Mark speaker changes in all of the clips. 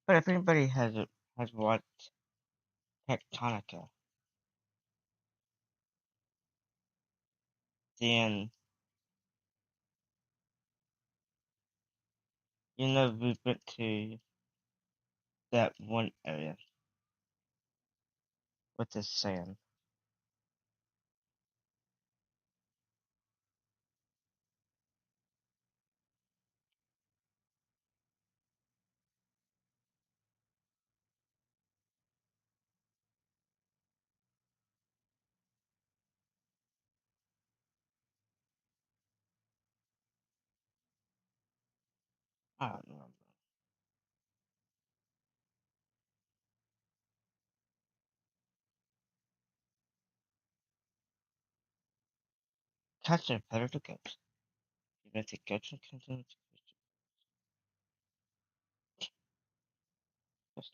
Speaker 1: But if anybody has watched Tectonica, then you know we went to that one area with the sand. I don't remember. Catching predator ghost. You meant to catch and continue to catch. Let's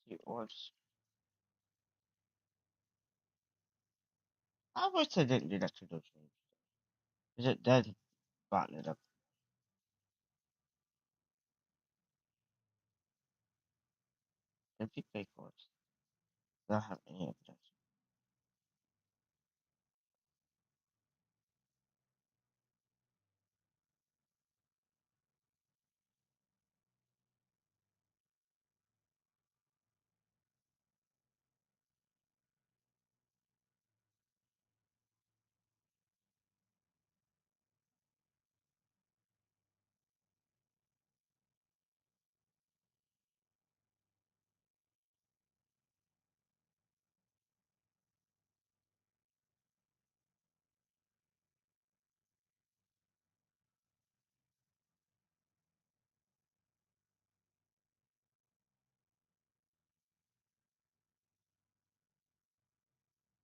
Speaker 1: see, orbs. I wish I didn't do that to those things. Is it dead? Button it up. If you pay course, they don't have any evidence.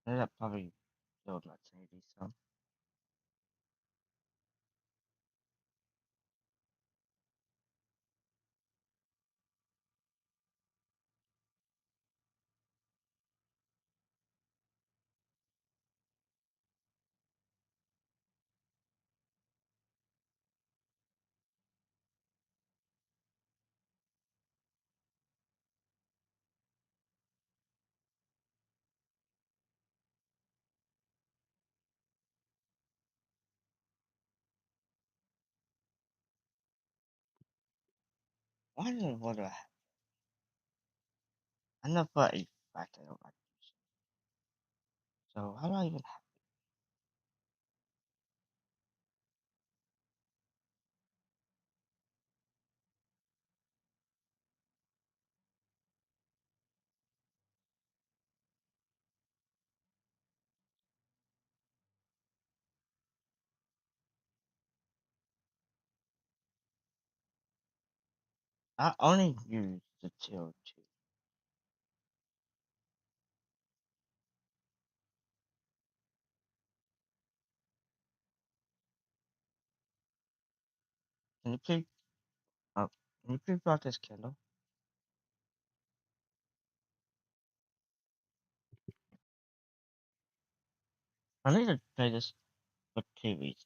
Speaker 1: That probably killed my TV some. Why in the world do I have? I know for a fact I don't like music. So how do I even have? I only use the Tier 2. Can you please, uh, can you please block this candle? I need to play this for two reasons.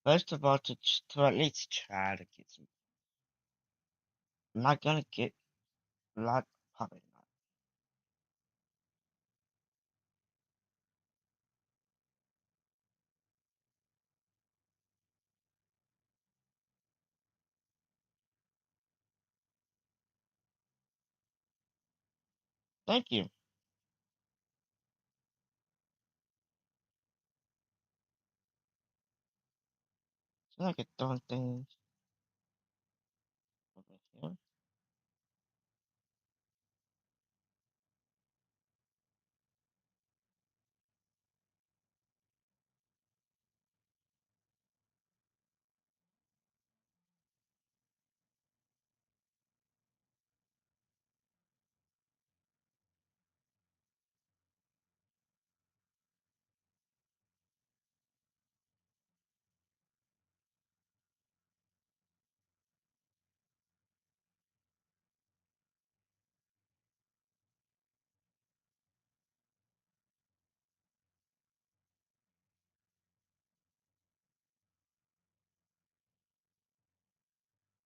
Speaker 1: First of all, to at least try to get some. Am I gonna get a lot? Probably not. Thank you. So I get throwing things over here.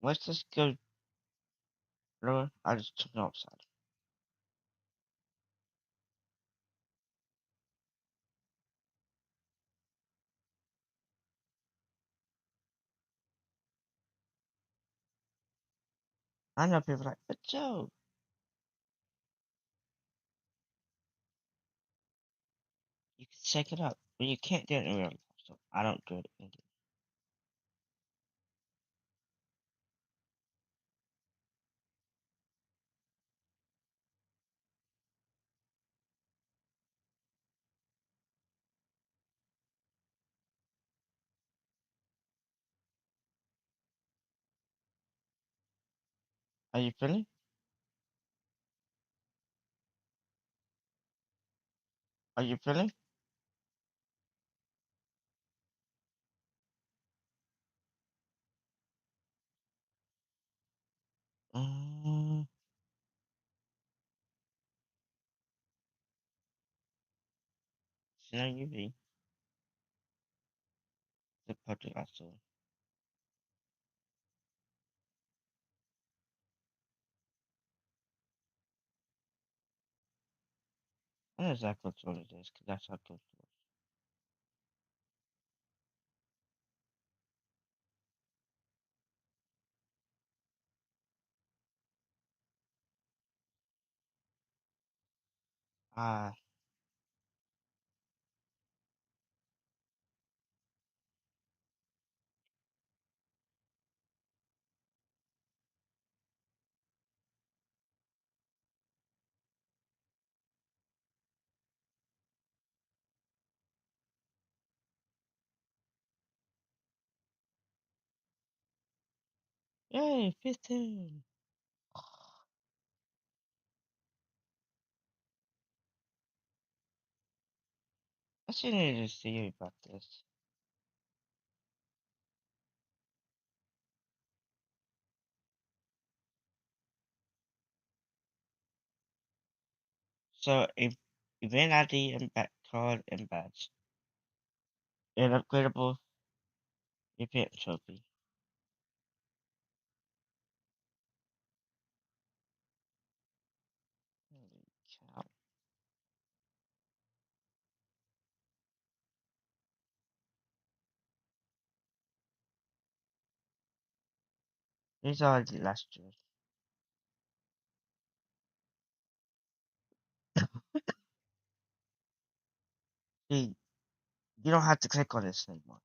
Speaker 1: Let's just go lower. I just took it upside. I know people like, but Joe, you can check it out, but you can't do it in real life. So I don't do it in game. Are you feeling? Are you feeling? Mm, Scenario UV. The project also. I know exactly what it is, because that's how good it was. Ah, yay, 15! I should need to see you about this. So, event ID and back card and badge. An upgradable event trophy. Holy cow. These are the last year. See, you don't have to click on this anymore.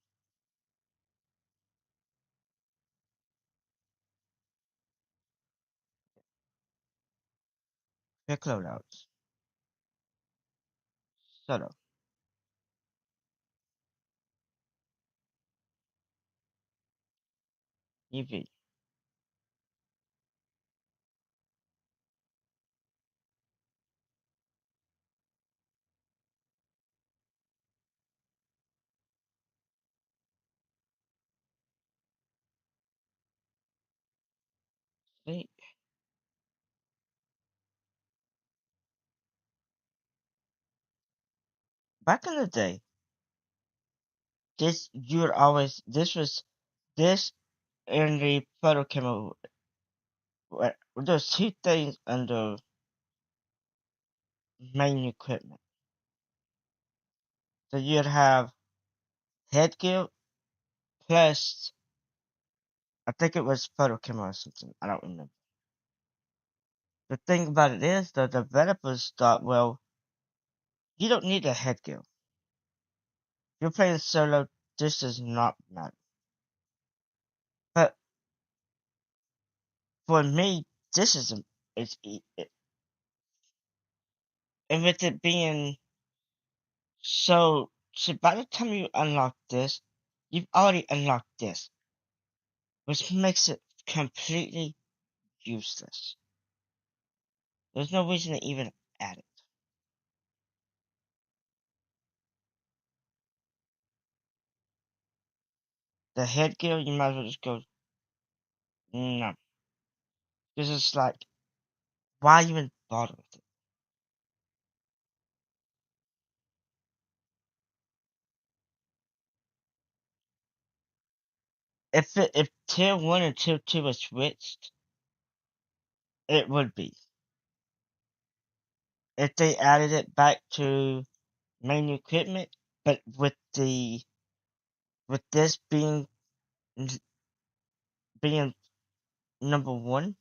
Speaker 1: Click loadouts. Shut up. EV. See, back in the day, this and the photo camera. There's two things under main equipment. So you'd have headgear plus, I think it was photo camera or something. I don't remember. The thing about it is, the developers thought, well, you don't need a headgear. If you're playing solo, this does not matter. But for me, this is and with it being so by the time you unlock this, you've already unlocked this, which makes it completely useless. There's no reason to even add it. The headgear, you might as well just go, no. This is like, why even bother with it? If tier 1 and tier 2 was switched, it would be. If they added it back to main equipment, but with this being number 1,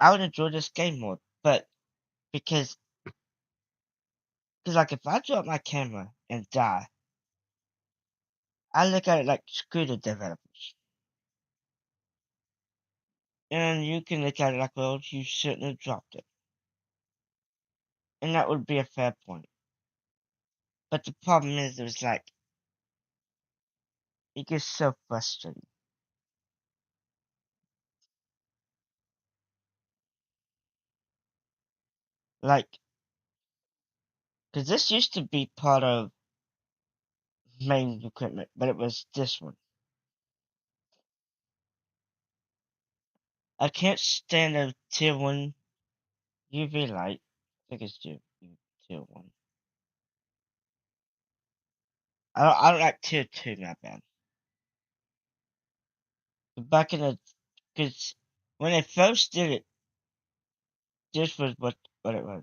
Speaker 1: I would enjoy this game more. But because like if I drop my camera and die, I look at it like screw the developers. And you can look at it like, well, you shouldn't have dropped it. And that would be a fair point. But the problem is, it was like, it gets so frustrating. Like, because this used to be part of main equipment, but it was this one. I can't stand a tier 1 UV light. I think it's tier 1. I don't like tier 2, my bad. Back in the, because when they first did it, this was what But it was.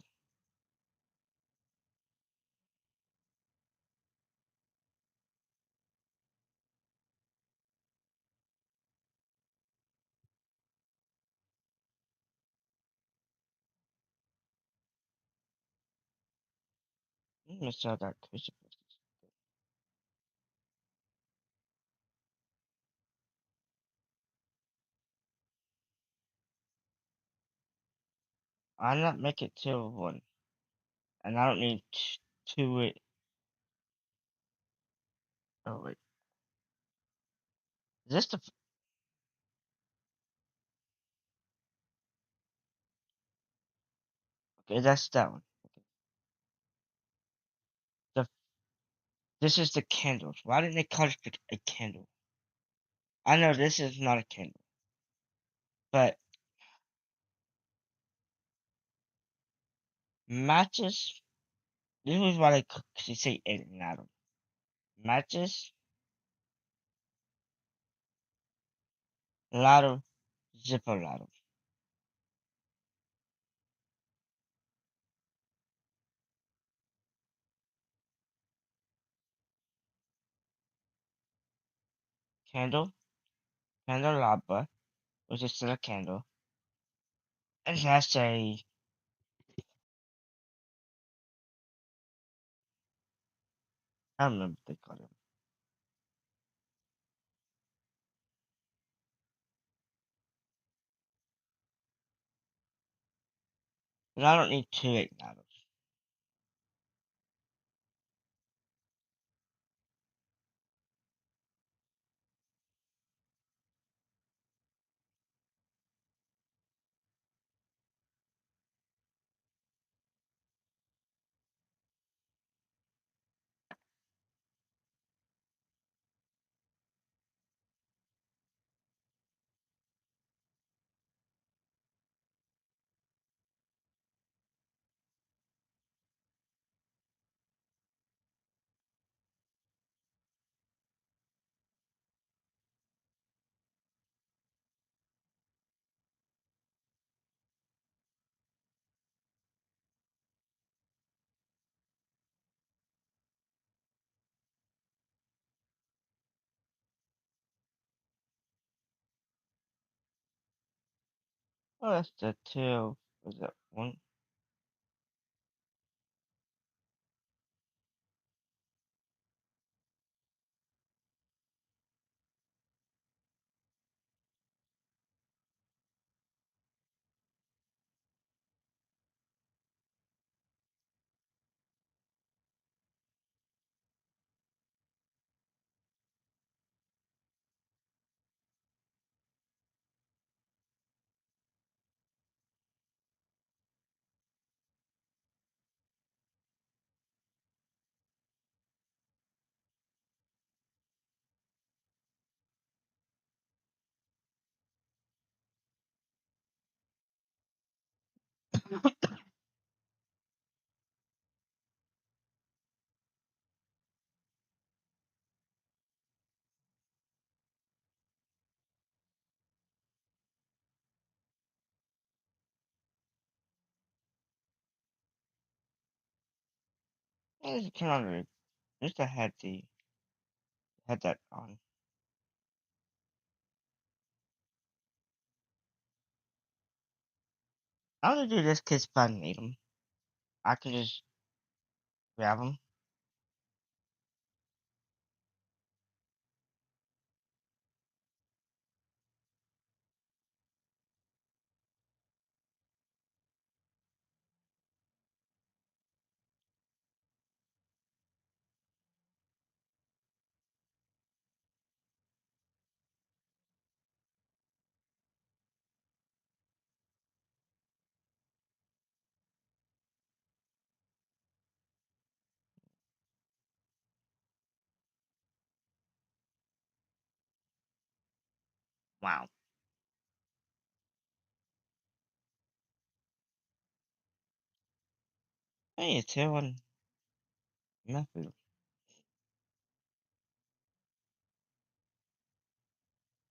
Speaker 1: I saw that crucifix. I'm not making two of one, and I don't need two. Oh wait, is this the? Okay, that's that one. The this is the candles. Why didn't they call it a candle? I know this is not a candle, but matches. This is why they say eight and Adam. Matches, lotto, zipper lotto. Candle, candelabra, which is still a candle. And that's a. I don't remember what they call it. But I don't need two eight and Oh, that's the two. Was that one? It's kind of just I had that on. I'm gonna do this cause if I need them, I can just grab them. Wow. Hey, it's here on nothing.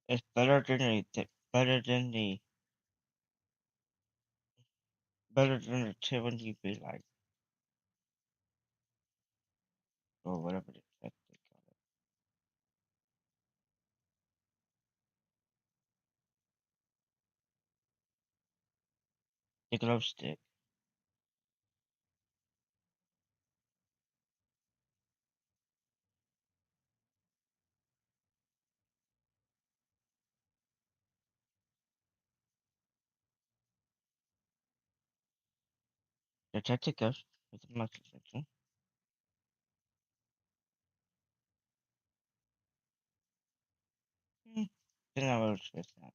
Speaker 1: It's better than the better than the 10 UV light, or whatever the heck they call it. The glow stick. Detect a ghost with a motion sensor. Hmm. Then I will with that.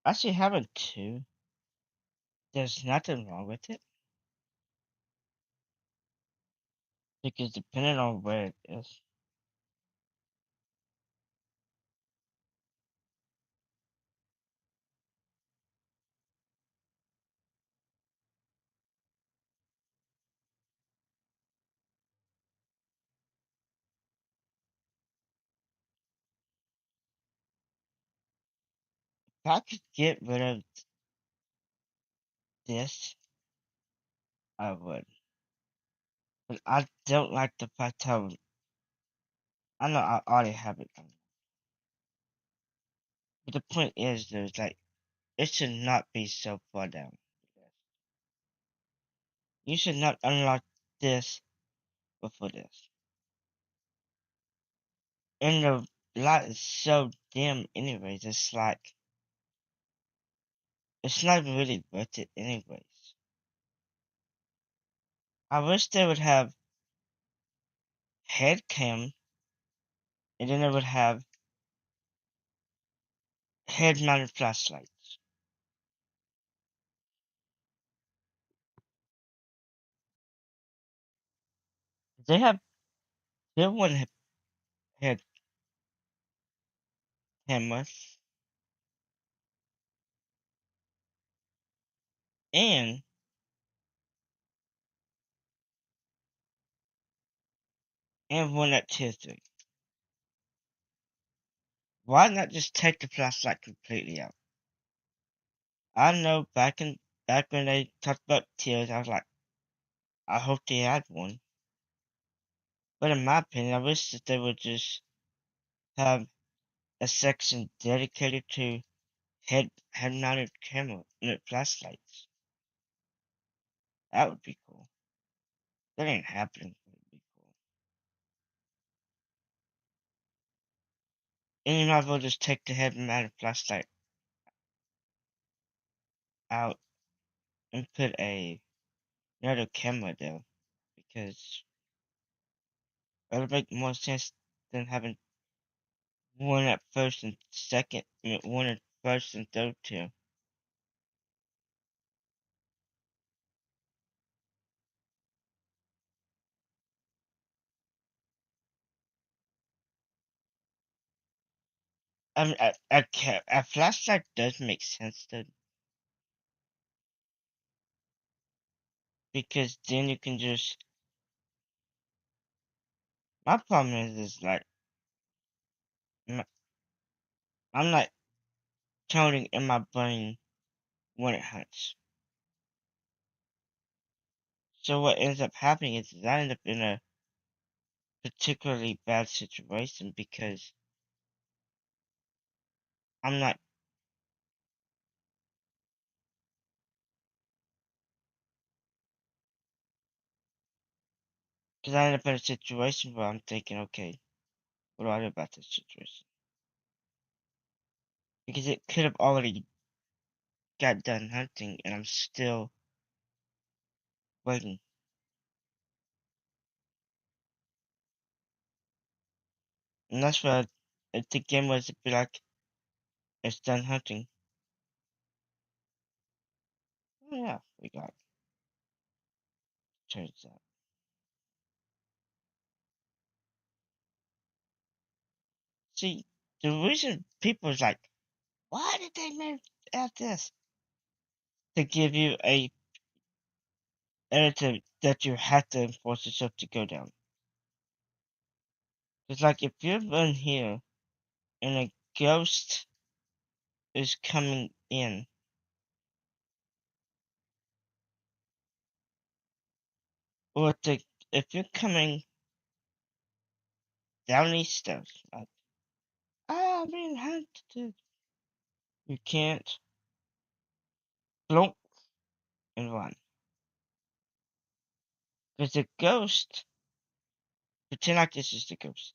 Speaker 1: Actually, having two, there's nothing wrong with it. Because depending on where it is, if I could get rid of this, I would. But I don't like the fact how I know I already have it. But the point is, there's like it should not be so far down. You should not unlock this before this. And the light is so dim, anyways. It's like it's not really worth it, anyways. I wish they would have head cam, and then they would have head mounted flashlights. They have they one head cameras, and one at tier 3. Why not just take the flashlight completely out? I know back when they talked about tiers, I was like, I hope they had one. But in my opinion, I wish that they would just have a section dedicated to head mounted camera flashlights. That would be cool. That ain't happening, but it'd be cool. And you might as well just take the head mounted flashlight out and put another camera there, because it would make more sense than having one at first and second, one at first and third tier. I mean, a flashlight does make sense though, because then you can just. My problem is like m- I'm not counting in my brain when it hunts. So what ends up happening is I end up in a particularly bad situation because I'm not. Because I end up in a situation where I'm thinking, okay, what do I do about this situation? Because it could have already got done hunting, and I'm still waiting. And that's why if the game was to be like, it's done hunting. Oh yeah, we got turns out. See, the reason people is like, why did they make at this? To give you a editor that you have to enforce yourself to go down. It's like if you're in here and a ghost is coming in, or if you're coming down these stairs, like, I'm being hunted, you can't blunk and run. Because the ghost, pretend like this is the ghost.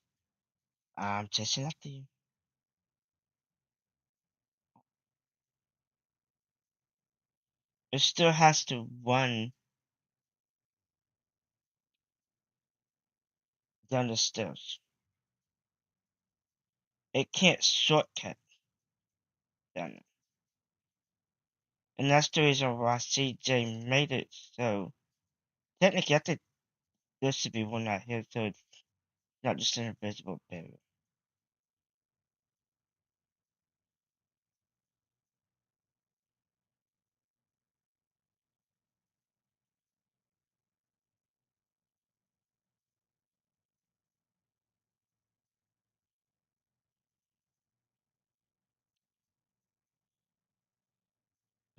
Speaker 1: I'm chasing after you. It still has to run down the stairs. It can't shortcut down it. And that's the reason why CJ made it so. Technically, I think there should be one out here so it's not just an invisible barrier.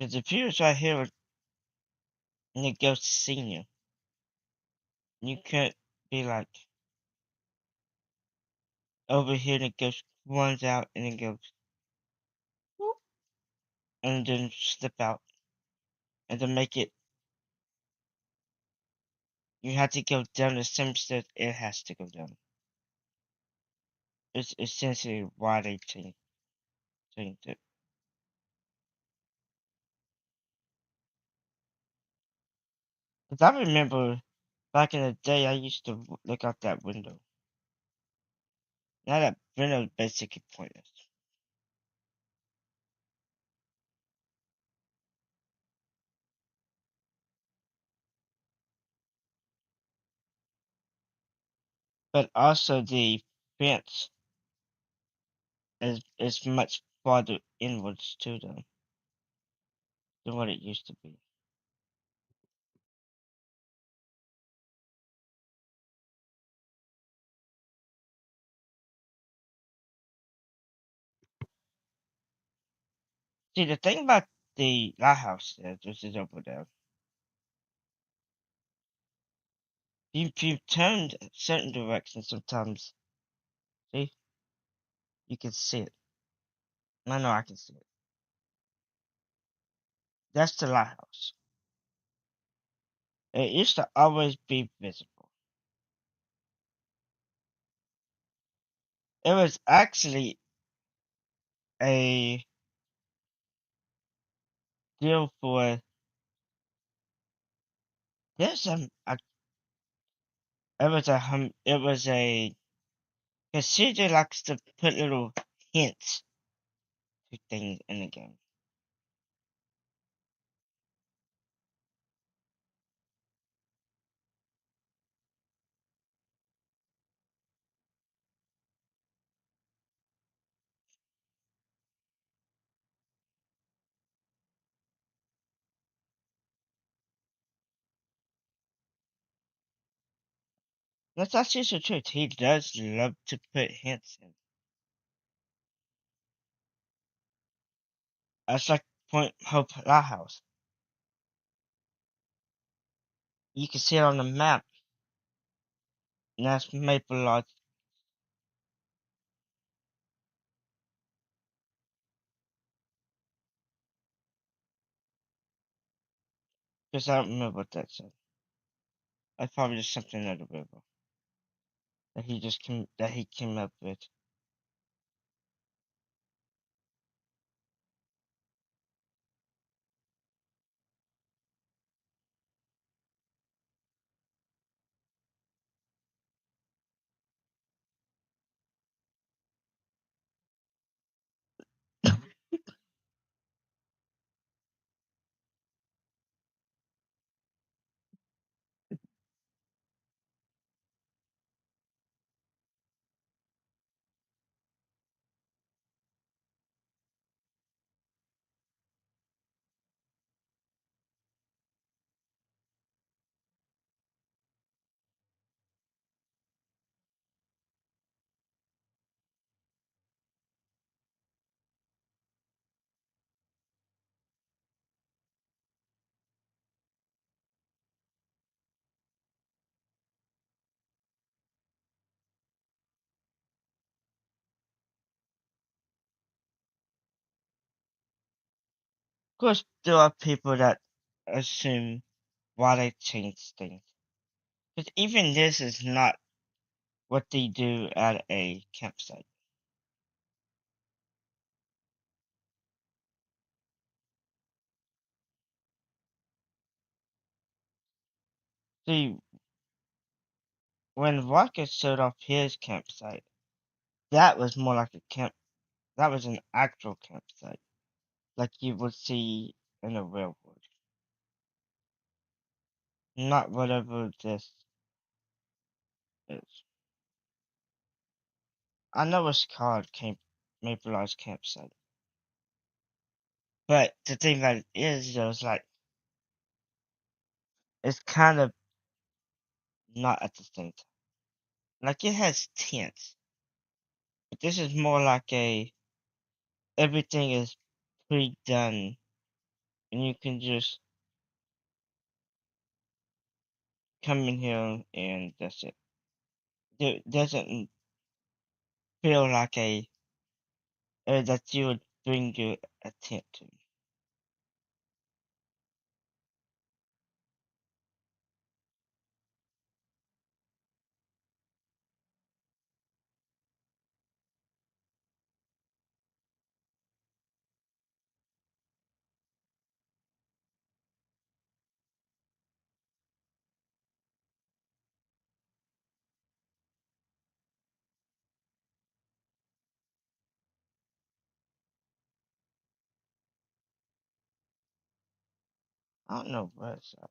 Speaker 1: Because if you was right here and the ghost seen you, you could be like over here and the ghost runs out and then goes whoop, and then slip out. And to make it, you have to go down the same stairs it has to go down. It's essentially why they changed it. Because I remember back in the day, I used to look out that window. Now that window is basically pointless. But also the fence is much farther inwards too, though, than what it used to be. See, the thing about the lighthouse is, which is over there, if you turned a certain direction, sometimes, see, you can see it. I know I can see it. That's the lighthouse. It used to always be visible. It was actually a deal for there's it was a because CJ likes to put little hints to things in the game. That's actually the truth. He does love to put hints in. That's like Point Hope Lighthouse. You can see it on the map. And that's Maple Lodge. Because I don't remember what that said. That's probably just something at the river that he came up with. course, there are people that assume why they change things. Because even this is not what they do at a campsite. See, when Rocket showed off his campsite, that was more like a camp. That was an actual campsite, like you would see in a real world, not whatever this is. I know it's called Maple Lodge Campsite, but the thing that it is, though, is like it's kind of not at the same time. Like it has tents, but this is more like a everything is pre-done, and you can just come in here and that's it. It doesn't feel like a that you would bring your a tent to. I don't know what's up.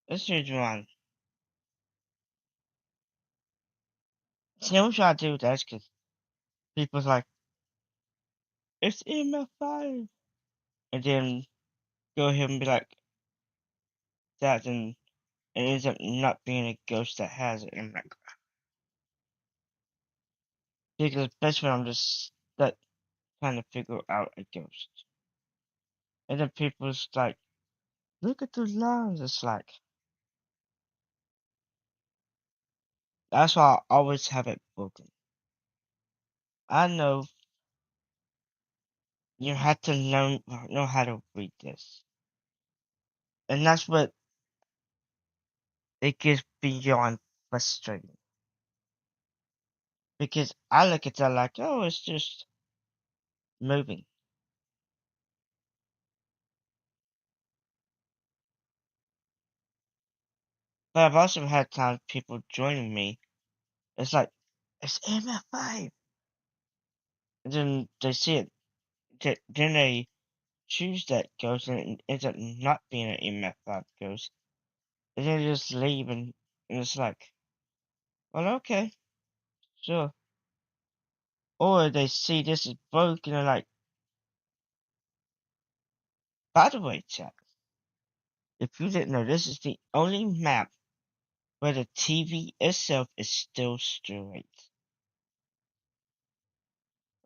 Speaker 1: This is one. See, I'm trying to do that because people's like, it's MF5. And then go ahead and be like, that, and it ends up not being a ghost that has it. And I'm like, because that's when I'm just stuck trying to figure out a ghost. And then people's like, look at the lines. It's like, that's why I always have it broken. I know you have to know how to read this. And that's what it gets beyond frustrating. Because I look at that like, oh, it's just moving. But I've also had times people joining me, it's like, it's MF5. And then they see it, then they choose that ghost and it ends up not being an MF5 ghost. And then they just leave and it's like, well, okay, sure. Or they see this is broken and like, by the way, chat, if you didn't know, this is the only map where the TV itself is still straight.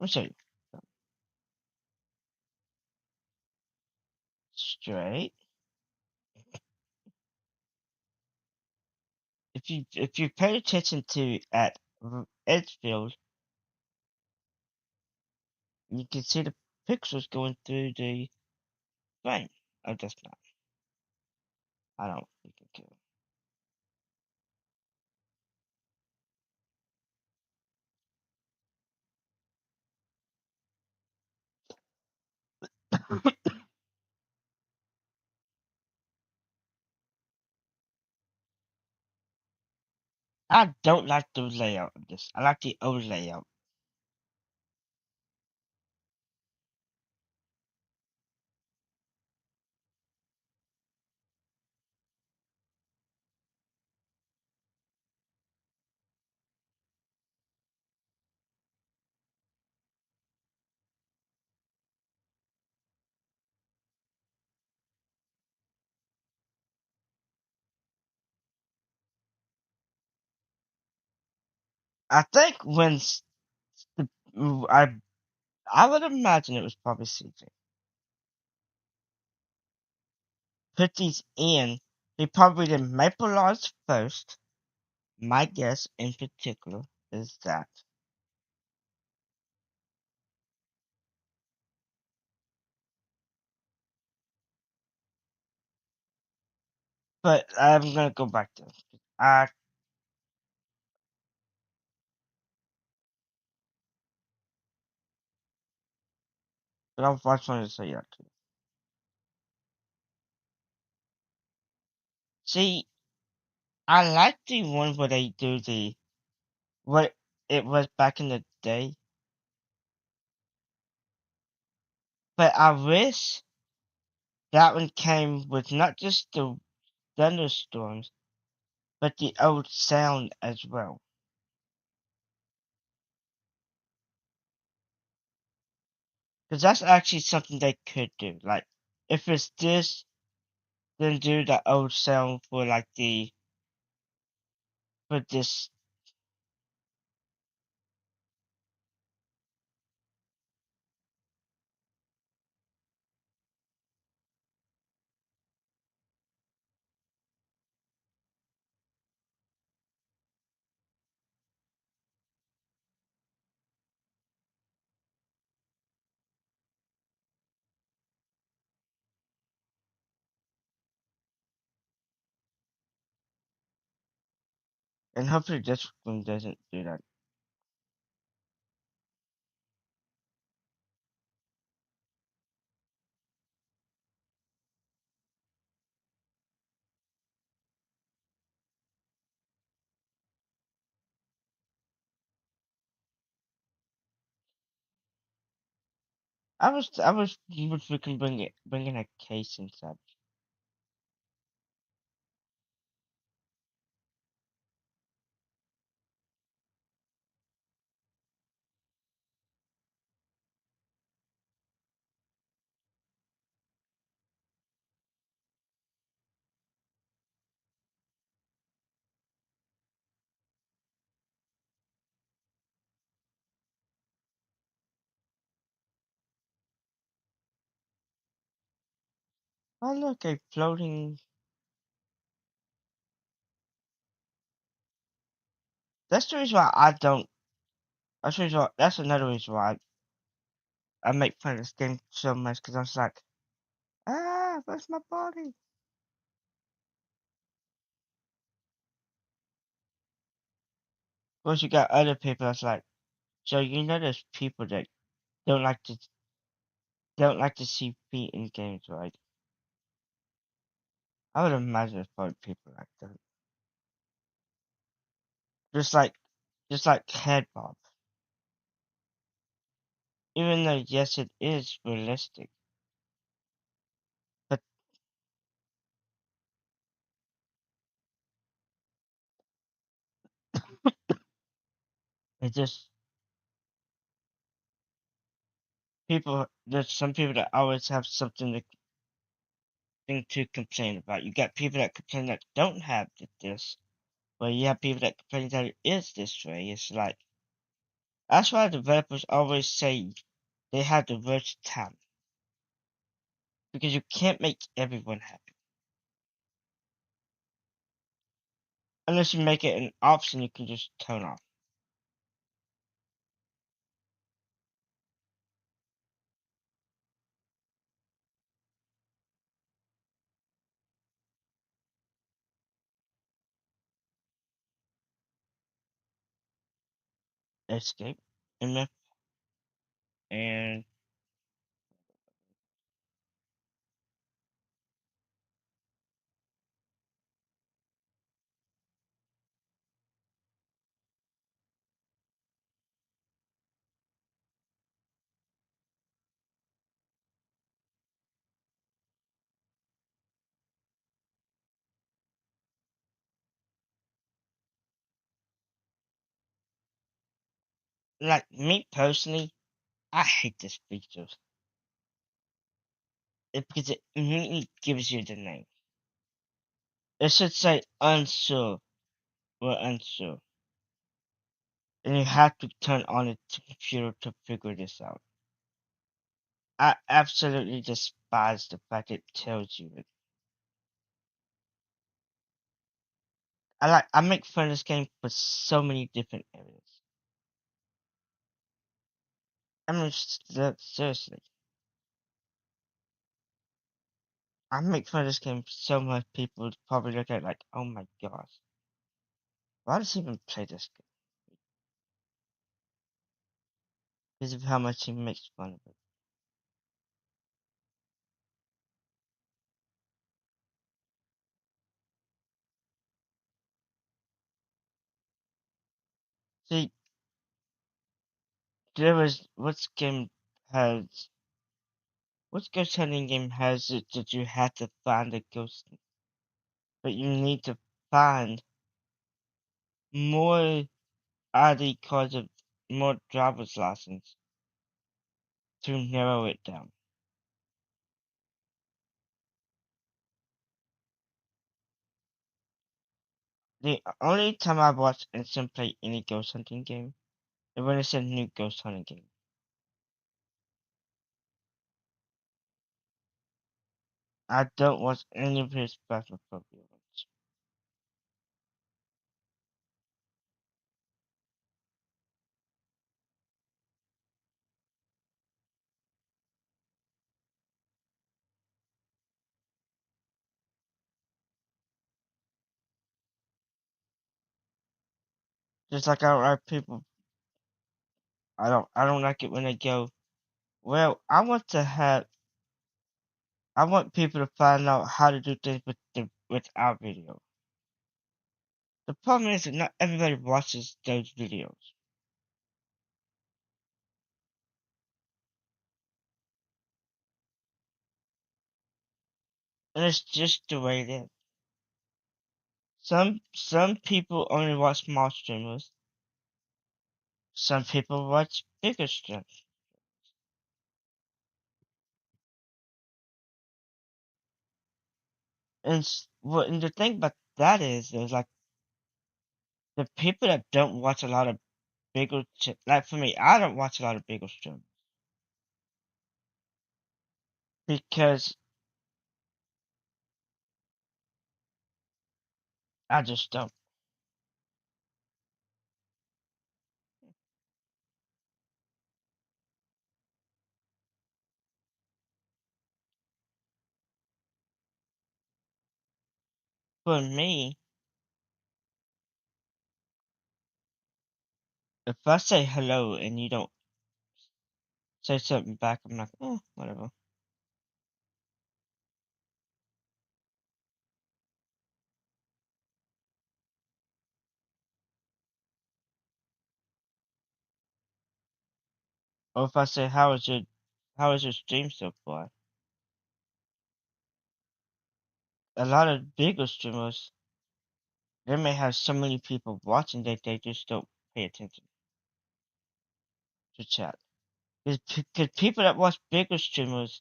Speaker 1: Let me show you. Straight. If you pay attention to at Edgefield, you can see the pixels going through the frame. Oh, that's not. I don't freaking care. I don't like the layout of this. I like the old layout. I think when the I would imagine it was probably CJ put these in. He probably did Maple Lodge first, My guess in particular is that, but I'm gonna go back to it. But I was wanted to say that too. See, I like the one where they do the what it was back in the day, but I wish that one came with not just the thunderstorms, but the old sound as well. Because that's actually something they could do. Like, if it's this, then do the old sound for like for this. And hopefully this one doesn't do that. I was if we can bring in a case and such. Oh look, a floating. That's the reason why I don't. That's the reason why, that's another reason why I make fun of this game so much because I was like, where's my body? Whereas you got other people that's like, so you know there's people that don't like to don't like to see feet in games, right? I would imagine there's probably people like that. Just like just like head bob. Even though yes it is realistic, but it just people there's some people that always have something to complain about. You got people that complain that don't have this, but you have people that complain that it is this way. It's like that's why developers always say they have the versatile because you can't make everyone happy unless you make it an option you can just turn off. Escape, MF, and like me personally, I hate this feature. Because it immediately gives you the name. It should say unsure or unsure. And you have to turn on the computer to figure this out. I absolutely despise the fact it tells you it. I make fun of this game for so many different areas. I mean, seriously. I make fun of this game so much people probably look at it like, oh my gosh, why does he even play this game? Because of how much he makes fun of it. See, there was has what ghost hunting game has it that you have to find a ghost, but you need to find more ID cards of more driver's license to narrow it down. The only time I've watched Instant play any ghost hunting game is when it's a new ghost hunting game. I don't watch any of his Phasmophobia ones. Just like I don't like people, I don't like it when they go, well, I want people to find out how to do things with our video. The problem is that not everybody watches those videos. And it's just the way it is. Some people only watch small streamers. Some people watch bigger streamers. And the thing about that is like the people that don't watch a lot of bigger, like for me, I don't watch a lot of bigger streamers because I just don't. For me, if I say hello and you don't say something back, I'm like, whatever. Or if I say, how is your stream so far? A lot of bigger streamers, they may have so many people watching that they just don't pay attention to chat. Because people that watch bigger streamers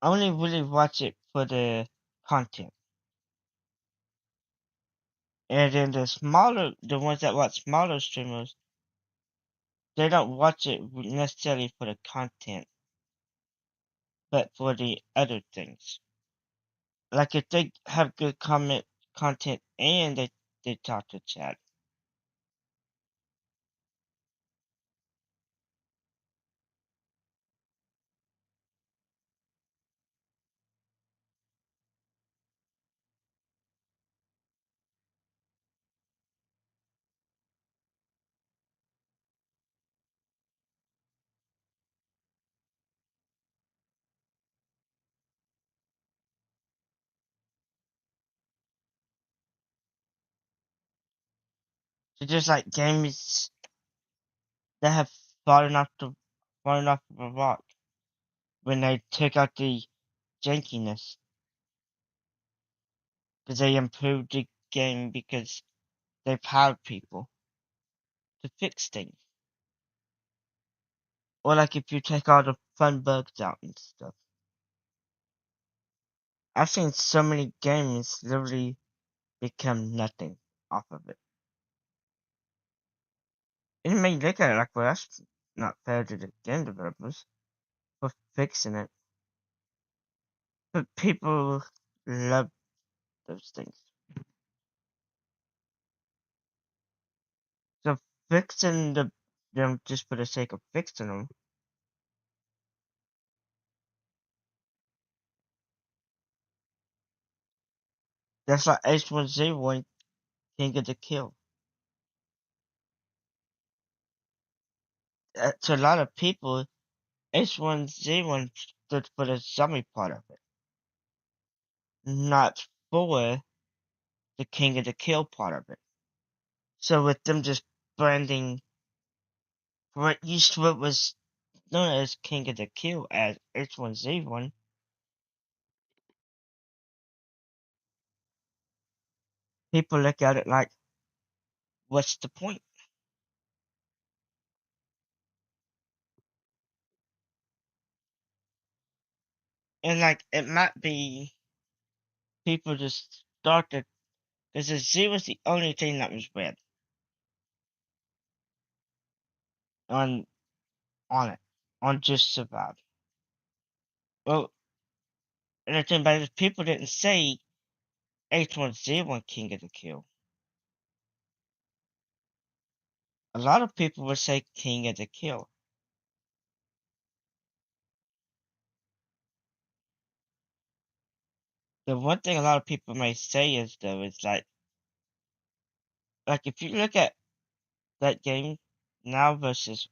Speaker 1: only really watch it for the content. And then the ones that watch smaller streamers, they don't watch it necessarily for the content, but for the other things. Like if they have good content and they talk to chat. So just like games that have fallen off the rock when they took out the jankiness because they improved the game because they powered people to fix things. Or like if you take all the fun bugs out and stuff. I've seen so many games literally become nothing off of it. And you may look at it like, well, that's not fair to the game developers for fixing it. But people love those things. fixing them just for the sake of fixing them. That's like H1Z1 King of the Kill. To a lot of people, H1Z1 stood for the zombie part of it, not for the King of the Kill part of it. So with them just branding what used to what was known as King of the Kill as H1Z1, people look at it like, what's the point? And like, it might be people just started because the Z was the only thing that was red on on it, on Just Survive. Well, and the thing about it is people didn't say H1Z1 King of the Kill. A lot of people would say King of the Kill. The one thing a lot of people may say is though is like if you look at that game now versus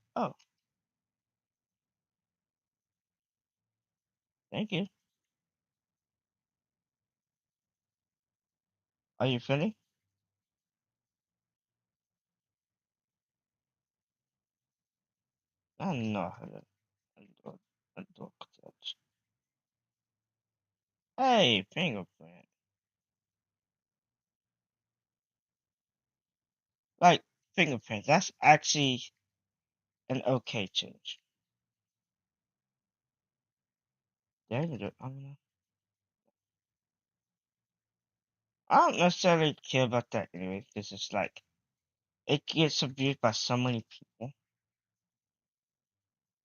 Speaker 1: thank you. Are you finished? I don't know how to unlock that. Hey, fingerprint. Like fingerprint. That's actually an okay change. Dang it, I don't know. I don't necessarily care about that anyway, because it's like it gets abused by so many people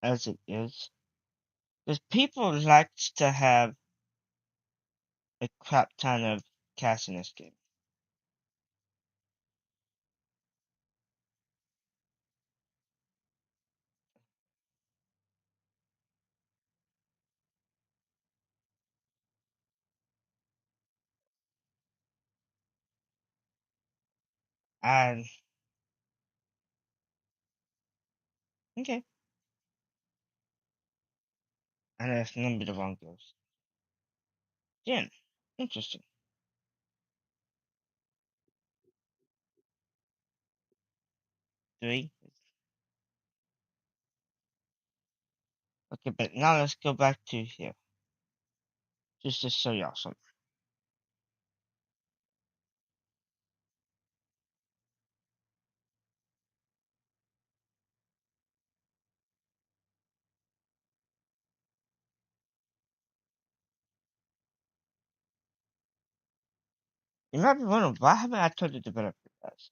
Speaker 1: as it is. Because people like to have a crap ton of cash in this game. And okay, and that's none of the wrong girls. Jen, interesting. Three. Okay, but now let's go back to here, just to show y'all something. You might be wondering why haven't I told the developer guys?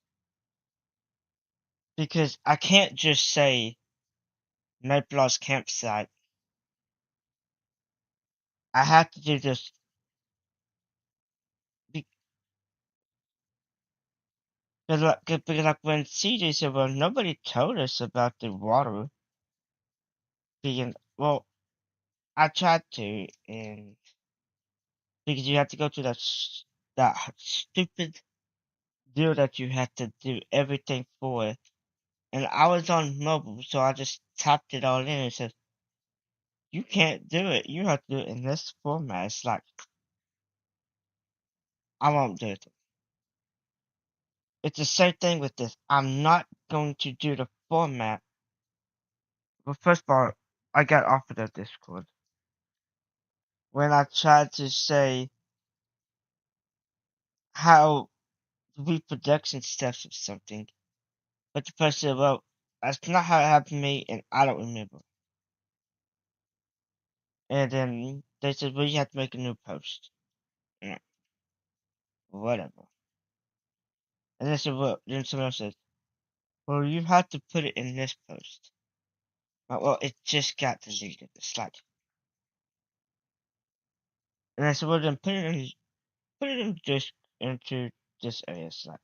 Speaker 1: Because I can't just say Mayflow's campsite. I have to do this because like when CJ said, well, nobody told us about the water being, well, I tried to, and because you have to go to that stupid deal that you had to do everything for, and I was on mobile, so I just tapped it all in and said, you can't do it. You have to do it in this format. It's like, I won't do it. It's the same thing with this. I'm not going to do the format. Well, first of all, I got offered a Discord. When I tried to say how reproduction steps or something, but the person said, well, that's not how it happened to me, and I don't remember. And then they said, well, you have to make a new post. Yeah, whatever. And they said, well, then someone else said, well, you have to put it in this post. Well, it just got deleted. It's like, and I said, well, then put it in just into this area. It's like,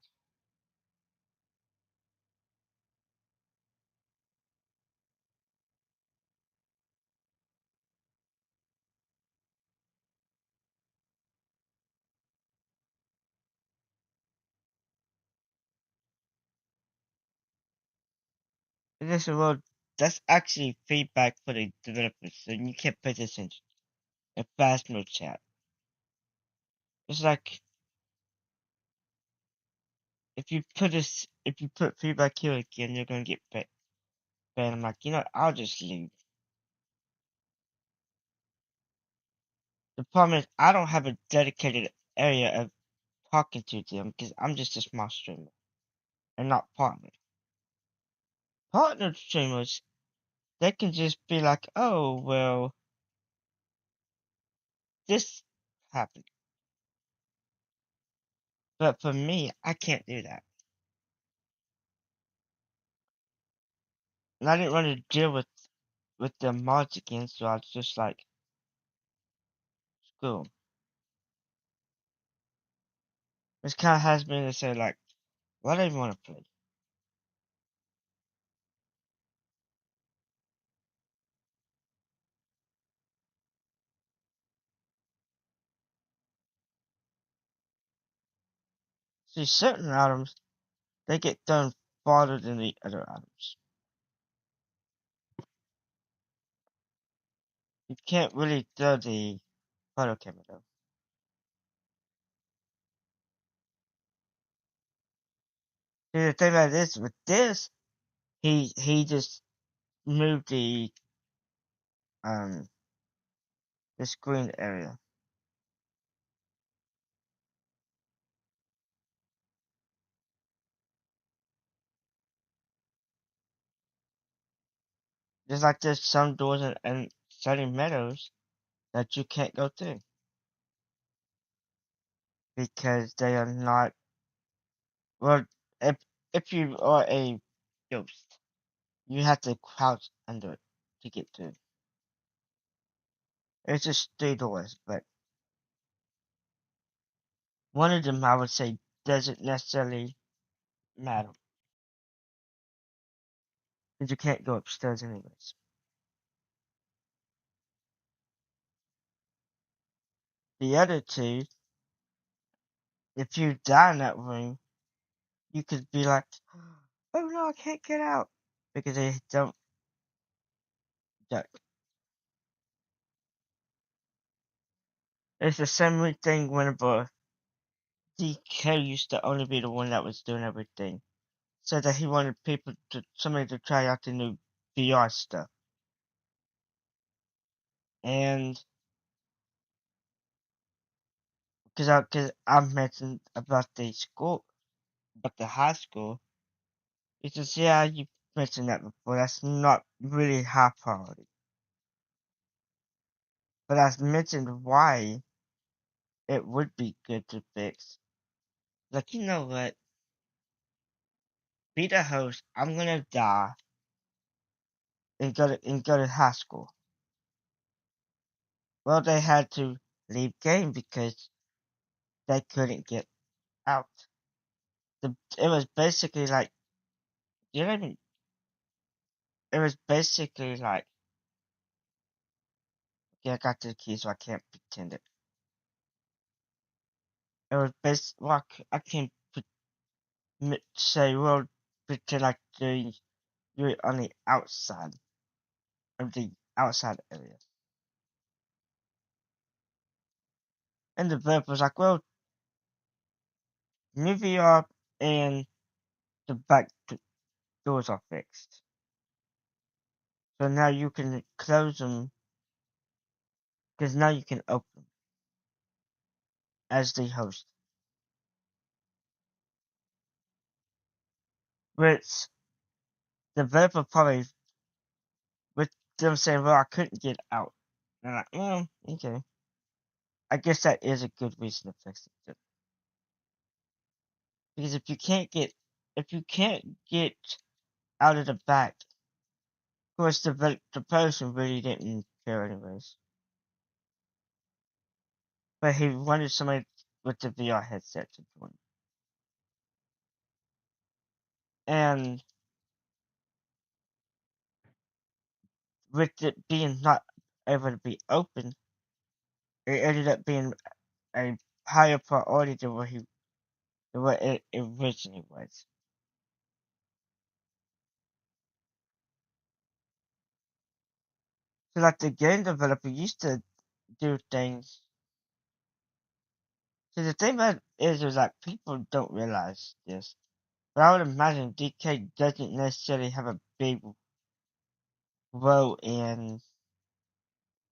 Speaker 1: And they said, well, that's actually feedback for the developers, so you can't pay attention in fast mode chat. It's like if you put feedback here again, you're gonna get banned. I'm like, I'll just leave. The problem is I don't have a dedicated area of talking to them because I'm just a small streamer and not partner. Partner streamers, they can just be like, oh well, this happened. But for me, I can't do that. And I didn't want to deal with the mods again, so I was just like, screw 'em. This kind of has me to say like, why do I even want to play? See, certain items, they get done farther than the other items. You can't really throw the photo camera though. See, the thing about this, with this, he just moved um the screen area. Just like there's some doors and certain meadows that you can't go through because they are not well. If if you are a ghost, you have to crouch under it to get through. It's just 3 doors, but one of them I would say doesn't necessarily matter because you can't go upstairs anyways. The other two, if you die in that room, you could be like, "Oh no, I can't get out," because they don't duck. It's the same thing whenever DK used to only be the one that was doing everything. Said that he wanted somebody to try out the new VR stuff. And cause I mentioned about the school, about the high school, he says, yeah, you mentioned that before. That's not really high priority. But I mentioned why it would be good to fix. Like, you know what? Be the host. I'm gonna die and go to high school. Well, they had to leave game because they couldn't get out. It was basically like you know what I mean? It was basically like okay, I got the key, so I can't pretend it. It was well, I can't say well pretend like you're on the outside of the outside area. And the developer was like, well, new VR and the back doors are fixed. So now you can close them because now you can open them as the host. Which the developer probably, with them saying, well, I couldn't get out. And I'm like, well, okay. I guess that is a good reason to fix it. Because if you can't get out of the back, of course the person really didn't care anyways. But he wanted somebody with the VR headset to join. And with it being not able to be open, it ended up being a higher priority than what it originally was. 'Cause, like, the game developer used to do things. So the thing about it is like people don't realize this. But I would imagine DK doesn't necessarily have a big role in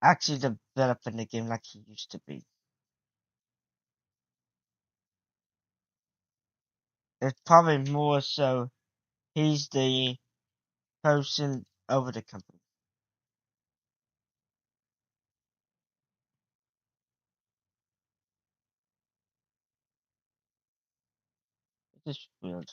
Speaker 1: actually developing the game like he used to be. It's probably more so he's the person over the company. It's just weird.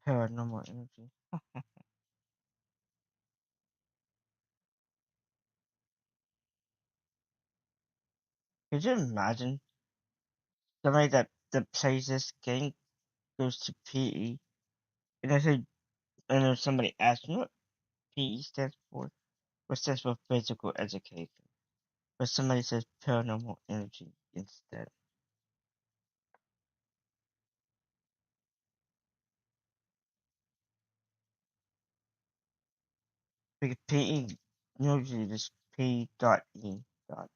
Speaker 1: Paranormal energy. Could you imagine somebody that plays this game goes to PE and then somebody asks me what PE stands for? What stands for physical education? But somebody says paranormal energy instead. Because PE usually just P dot E dot.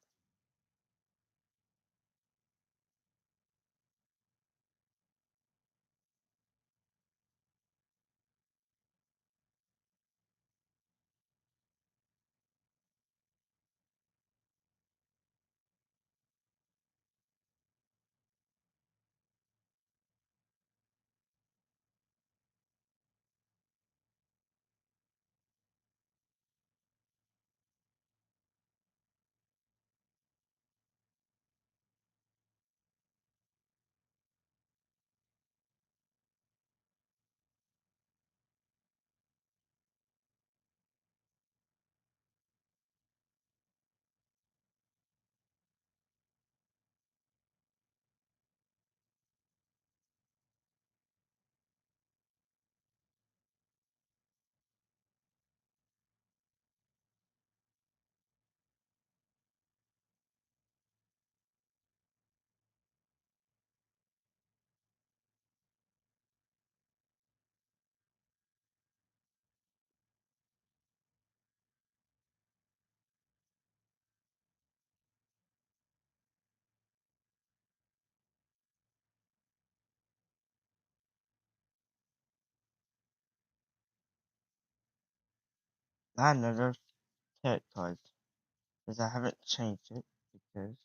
Speaker 1: I know those tarot cards because I haven't changed it because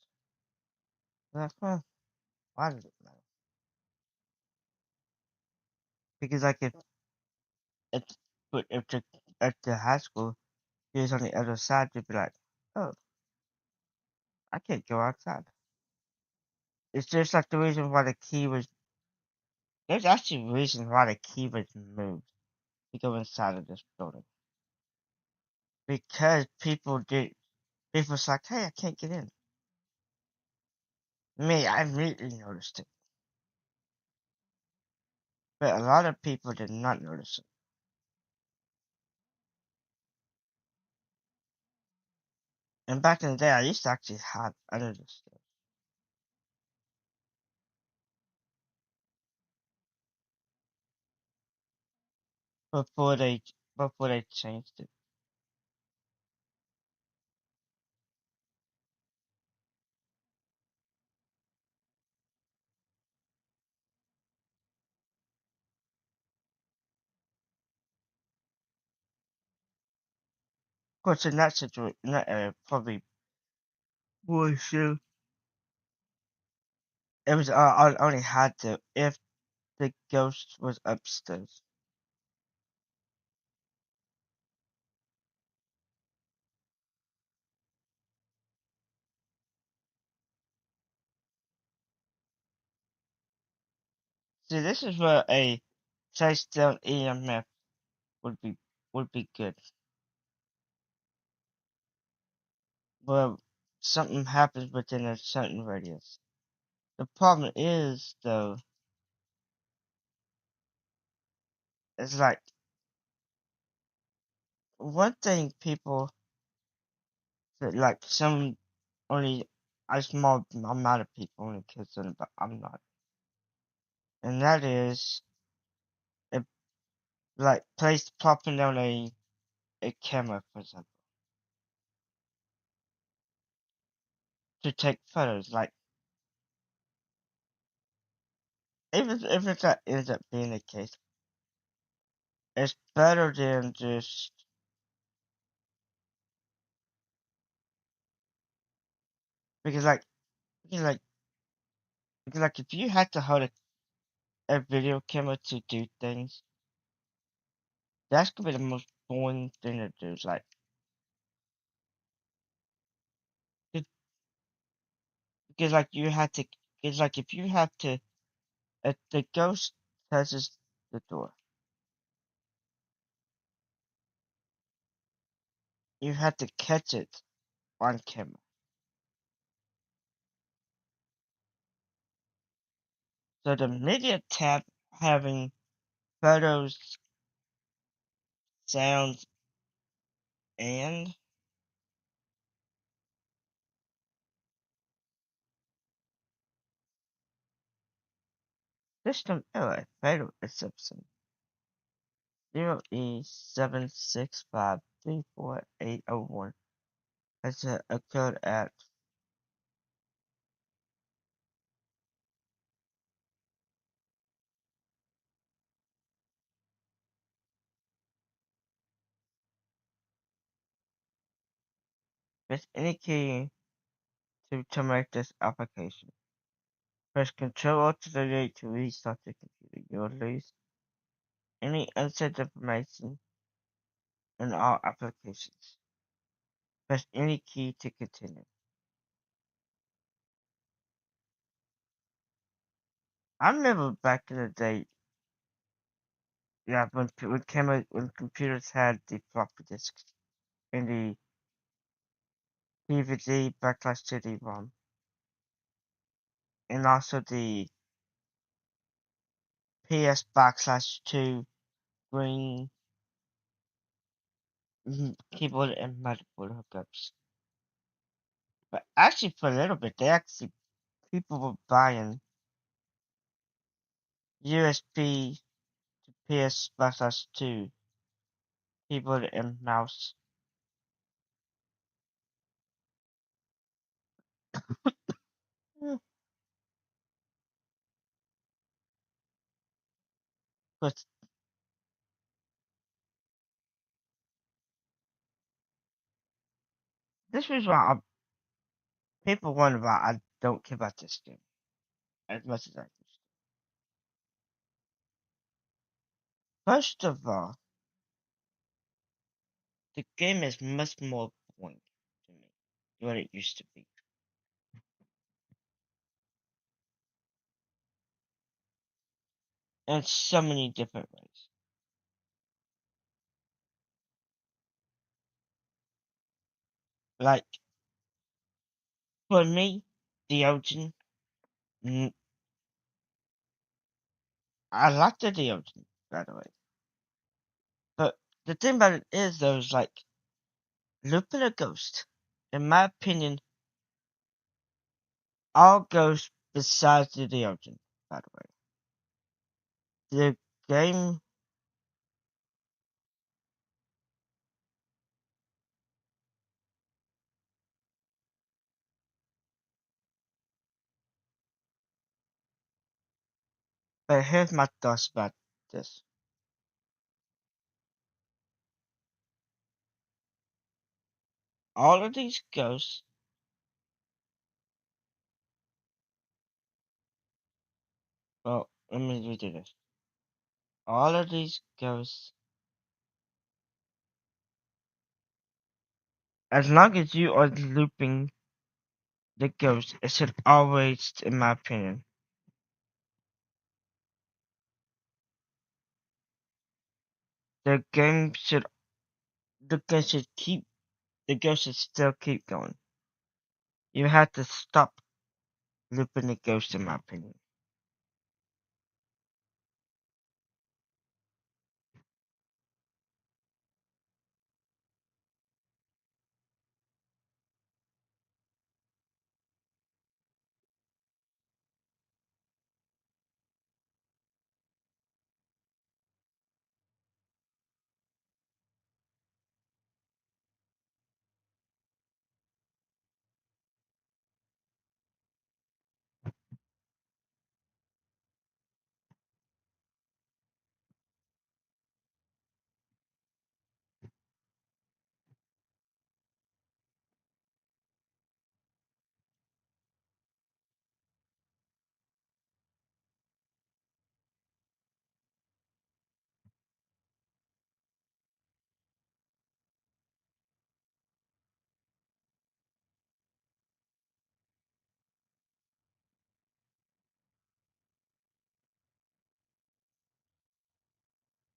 Speaker 1: well, why does it matter? Because like if but if the high school is on the other side, you'd be like, oh, I can't go outside. It's just like the reason why the key was. There's actually reasons why the key was moved to go inside of this building. Because people was like, hey, I can't get in. Me, I immediately noticed it. But a lot of people did not notice it. And back in the day, I used to actually hide under the stairs before they before they changed it. Of course, in that situation, in that area, probably was it was I only had to if the ghost was upstairs. See, this is where a chase down EMF would be would be good. Where something happens within a certain radius. The problem is though, it's like one thing people that like some only a small amount of people only concerned but I'm not. And that is if like place plopping down a camera for example. To take photos. Like even if that ends up being the case, it's better than just because like because like because like if you had to hold a video camera to do things, that's gonna be the most boring thing to do. It's like it- because like you had to it's like if you have to if the ghost touches the door, you have to catch it on camera. So the media tab having photos, sounds, and system error photo reception 0E76534801 has occurred at press any key to terminate this application. Press Ctrl Alt Delete to restart the computer. You'll lose any unsaved information in all applications. Press any key to continue. I remember back in the day, yeah, when computers had the floppy disks and the DVD backslash CD-ROM, and also the PS backslash 2 green keyboard and motherboard hookups. But actually, for a little bit, people were buying USB to PS backslash 2 keyboard and mouse. But this is why people wonder why I don't care about this game as much as I used to. First of all, the game is much more boring to me than what it used to be. in so many different ways. Like, for me, the ocean, mm, I like the ocean, by the way. But the thing about it is, though, is like, looping a ghost, in my opinion, all ghosts besides the ocean, by the way. The game, but here's my thoughts about this. All of these ghosts, well, let me redo this. All of these ghosts, as long as you are looping the ghost, it should always, in my opinion, the game should, the game should keep, the ghost should still keep going. You have to stop looping the ghost, in my opinion.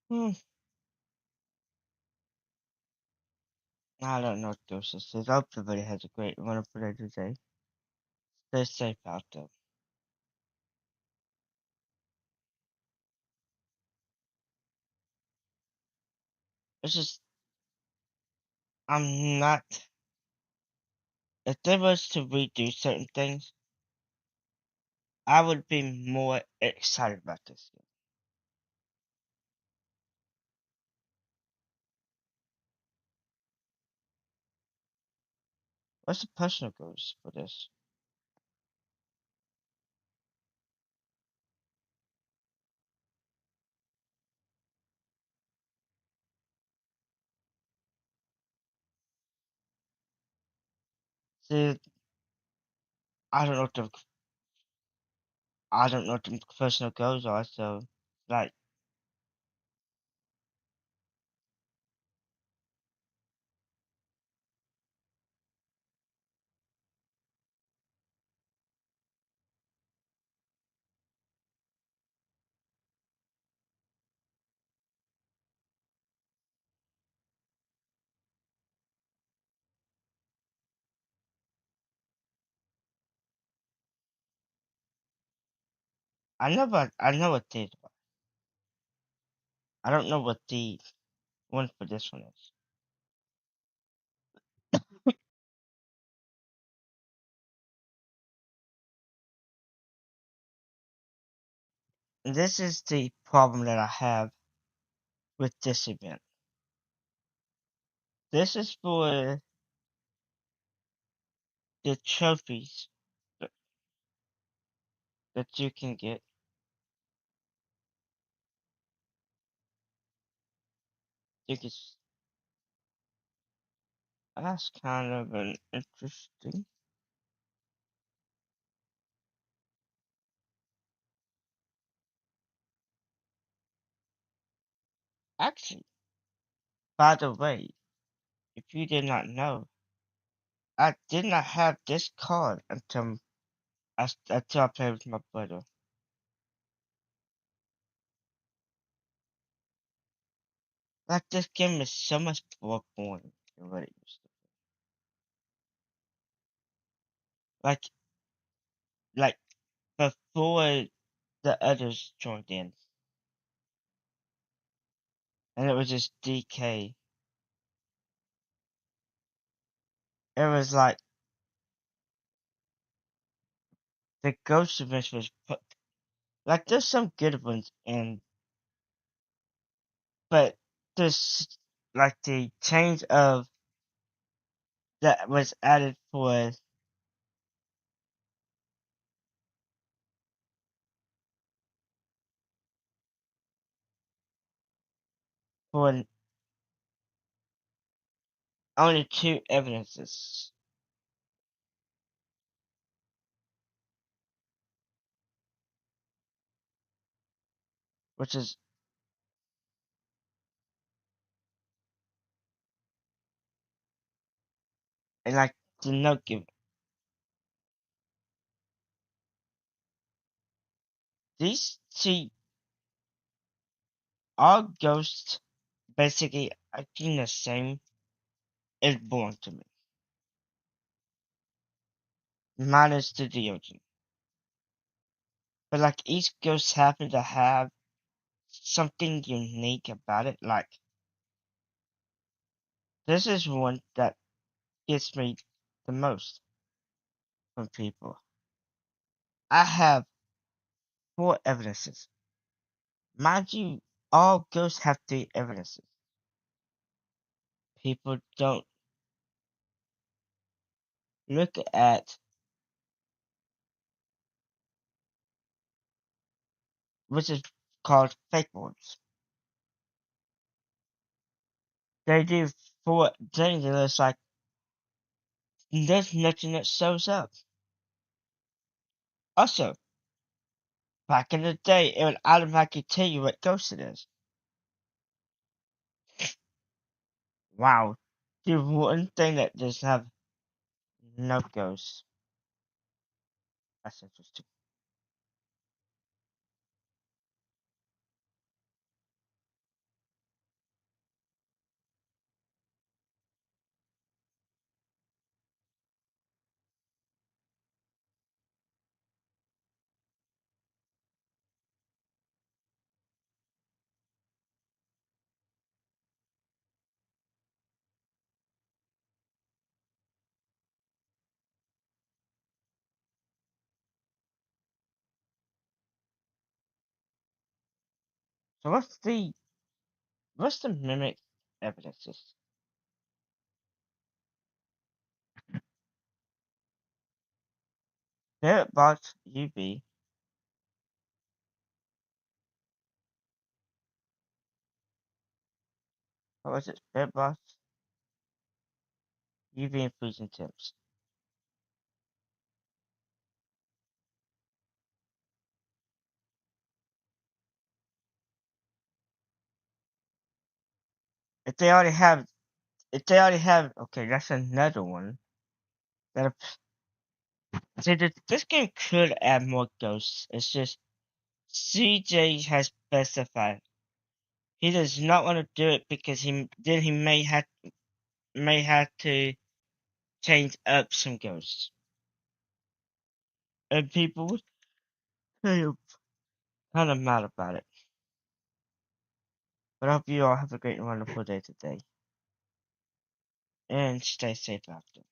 Speaker 1: Hmm, I don't know what ghost this is. I hope everybody has a great, wonderful day today. Stay safe out there. It's just, I'm not, if there was to redo certain things, I would be more excited about this game. What's the personal goals for this? See, I don't know what the I don't know what the personal goals are, so like I know what these are. I don't know what the one for this one is. And this is the problem that I have with this event. This is for the trophies that, that you can get. You can, that's kind of an interesting. Actually, by the way, if you did not know, I did not have this card until I played with my brother. Like, this game is so much more boring than what it used to be. Like before the others joined in, and it was just DK. It was like the Ghost events was put. Like, there's some good ones, but this, like, the change of that was added for only two evidences, which is, and like, the note give. These see all ghosts basically acting the same is born to me, minus the Deogen. But like, each ghost happen to have something unique about it. Like, this is one that gets me the most from people. I have four evidences. Mind you, all ghosts have three evidences. People don't look at which is called fake ones. They do four things and it's like there's nothing that shows up. Also, back in the day, it would automatically tell you what ghost it is. Wow. The one thing that does have no ghosts. That's interesting. So what's the mimic evidences? Spirit box UV. What was it? Spirit box UV and freezing temps. If they already have okay, that's another one. That see, this game could add more ghosts. It's just CJ has specified he does not want to do it because he may have to change up some ghosts, and people would feel kind of mad about it. But I hope you all have a great and wonderful day today, and stay safe out there.